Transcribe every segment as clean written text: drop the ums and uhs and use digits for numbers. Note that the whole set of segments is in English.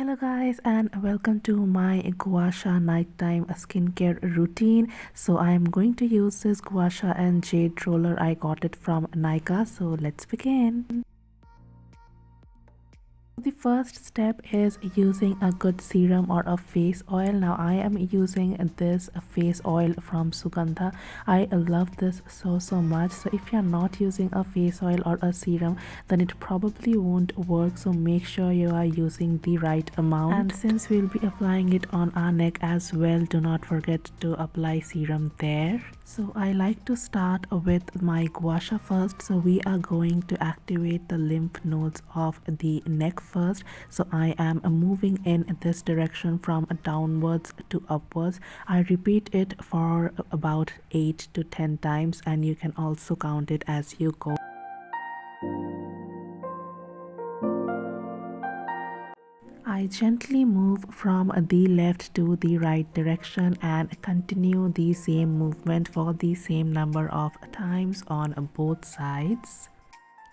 Hello guys and welcome to my gua nighttime skincare routine. So I am going to use this gua and jade roller. I got it from Nika. So let's begin. The first step is using a good serum or a face oil. Now I am using this face oil from Sugandha. I love this so much. So if you're not using a face oil or a serum, then it probably won't work. So make sure you are using the right amount. And since we'll be applying it on our neck as well, do not forget to apply serum there. So I like to start with my gua sha first. So we are going to activate the lymph nodes of the neck first. So I am moving in this direction from downwards to upwards. I repeat it for about 8 to 10 times, and you can also count it as you go. I gently move from the left to the right direction and continue the same movement for the same number of times on both sides.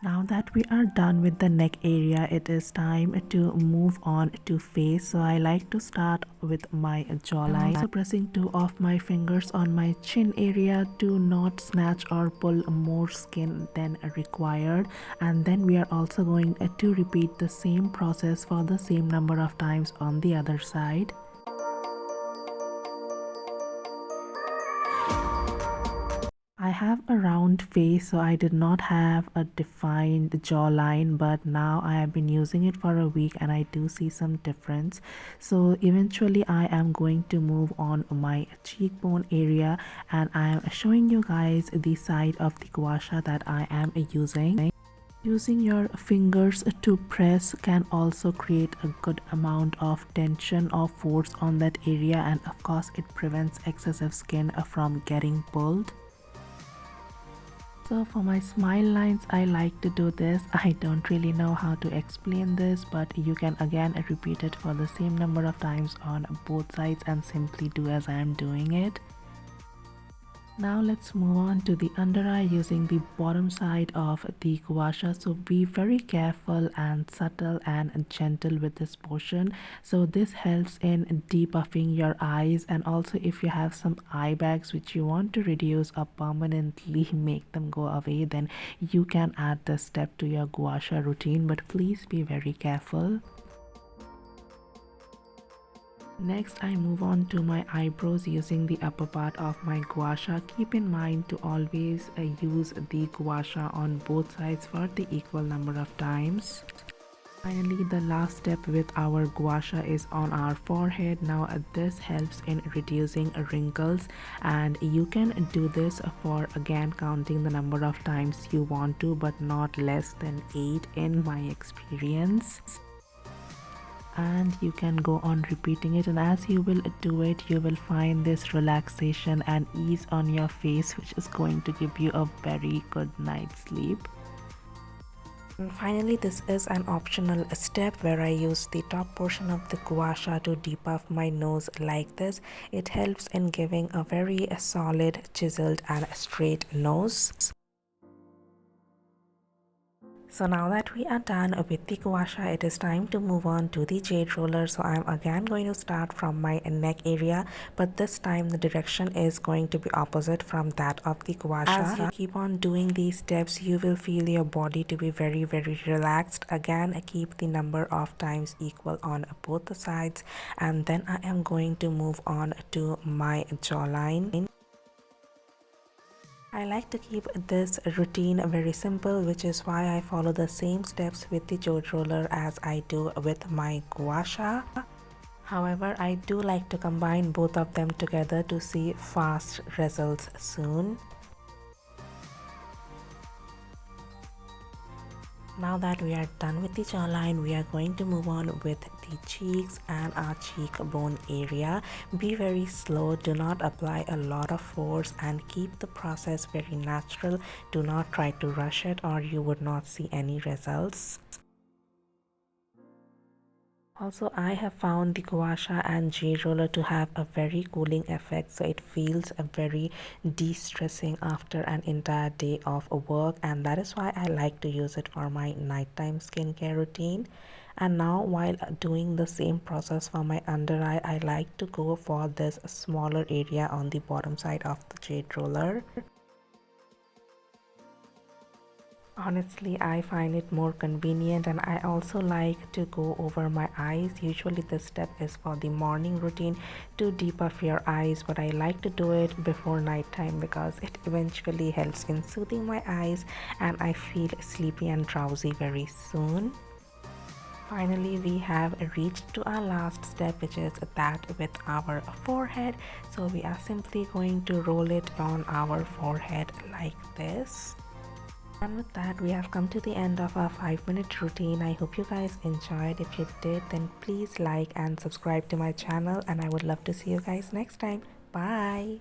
Now that we are done with the neck area, it is time to move on to face. So I like to start with my jawline. Also pressing two of my fingers on my chin area to not snatch or pull more skin than required. And then we are also going to repeat the same process for the same number of times on the other side. I have a round face, so I did not have a defined jawline, but now I have been using it for a week and I do see some difference. So eventually I am going to move on my cheekbone area, and I am showing you guys the side of the gua sha that I am using. Using your fingers to press can also create a good amount of tension or force on that area, and of course it prevents excessive skin from getting pulled. So for my smile lines, I like to do this. I don't really know how to explain this, but you can again repeat it for the same number of times on both sides and simply do as I am doing it. Now let's move on to the under eye using the bottom side of the gua sha. So be very careful and subtle and gentle with this portion. So this helps in debuffing your eyes, and also if you have some eye bags which you want to reduce or permanently make them go away, then you can add this step to your gua sha routine, but please be very careful. Next, I move on to my eyebrows using the upper part of my gua sha. Keep in mind to always use the gua sha on both sides for the equal number of times. Finally, the last step with our gua sha is on our forehead. Now this helps in reducing wrinkles, and you can do this for again counting the number of times you want to, but not less than 8 in my experience. And you can go on repeating it, and as you will do it, you will find this relaxation and ease on your face, which is going to give you a very good night's sleep. And finally, this is an optional step where I use the top portion of the gua sha to depuff my nose like this. It helps in giving a very solid, chiseled and straight nose. So now that we are done with the gua sha, it is time to move on to the jade roller. So I'm again going to start from my neck area, but this time the direction is going to be opposite from that of the gua sha. As you keep on doing these steps, you will feel your body to be very relaxed. Again, keep the number of times equal on both the sides, and then I am going to move on to my jawline. I like to keep this routine very simple, which is why I follow the same steps with the jade roller as I do with my gua sha. However, I do like to combine both of them together to see fast results soon. Now that we are done with the jawline, we are going to move on with the cheeks and our cheekbone area. Be very slow, do not apply a lot of force, and keep the process very natural. Do not try to rush it or you would not see any results. Also, I have found the gua sha and jade roller to have a very cooling effect, so it feels very de-stressing after an entire day of work, and that is why I like to use it for my nighttime skincare routine. And now while doing the same process for my under eye, I like to go for this smaller area on the bottom side of the jade roller. Honestly, I find it more convenient, and I also like to go over my eyes. Usually this step is for the morning routine to depuff your eyes, but I like to do it before nighttime because it eventually helps in soothing my eyes and I feel sleepy and drowsy very soon. Finally, we have reached to our last step, which is that with our forehead. So we are simply going to roll it on our forehead like this. And with that, we have come to the end of our 5-minute routine. I hope you guys enjoyed. If you did, then please like and subscribe to my channel, and I would love to see you guys next time. Bye.